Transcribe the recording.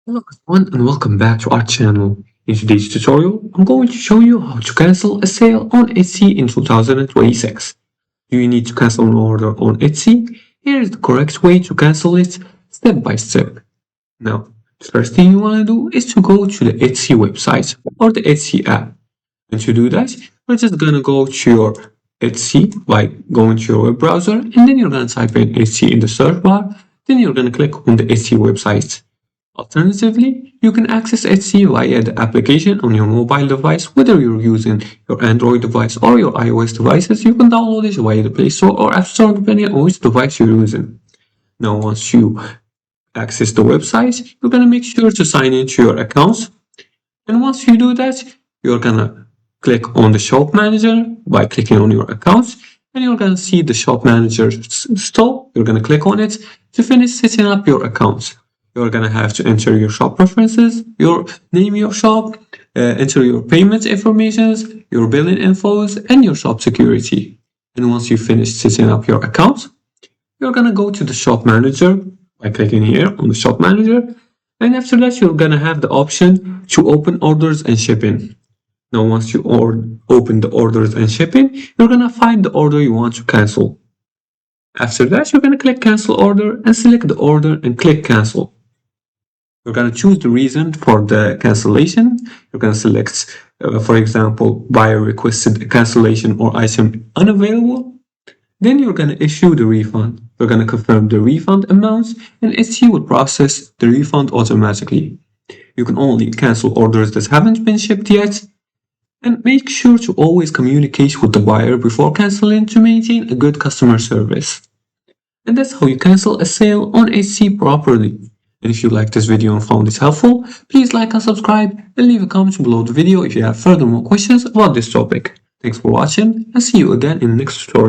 Hello everyone and welcome back to our channel. In today's tutorial, I'm going to show you how to cancel a sale on Etsy in 2026. Do you need to cancel an order on Etsy? Here is the correct way to cancel it step by step. Now, the first thing you want to do is to go to the Etsy website or the Etsy app. And to do that, we're just going to go to your Etsy by going to your web browser, and then you're going to type in Etsy in the search bar. Then you're going to click on the Etsy website. Alternatively, you can access Etsy via the application on your mobile device, whether you're using your Android device or your iOS devices. You can download it via the Play Store or App Store depending on which device you're using. Now, once you access the website, you're going to make sure to sign into your accounts. And once you do that, you're going to click on the Shop Manager by clicking on your accounts. And you're going to see the Shop Manager store. You're going to click on it to finish setting up your accounts. You're going to have to enter your shop preferences, name your shop, enter your payment informations, your billing infos, and your shop security. And once you finish setting up your account, you're going to go to the shop manager by clicking here on the shop manager. And after that, you're going to have the option to open orders and shipping. Now, once you open the orders and shipping, you're going to find the order you want to cancel. After that, you're going to click cancel order and select the order and click cancel. You're going to choose the reason for the cancellation. You're going to select, for example, buyer requested a cancellation or item unavailable. Then you're going to issue the refund. You're going to confirm the refund amounts, and Etsy will process the refund automatically. You can only cancel orders that haven't been shipped yet. And make sure to always communicate with the buyer before canceling to maintain a good customer service. And that's how you cancel a sale on Etsy properly. And if you liked this video and found it helpful, please like and subscribe and leave a comment below the video if you have furthermore questions about this topic. Thanks for watching and see you again in the next tutorial.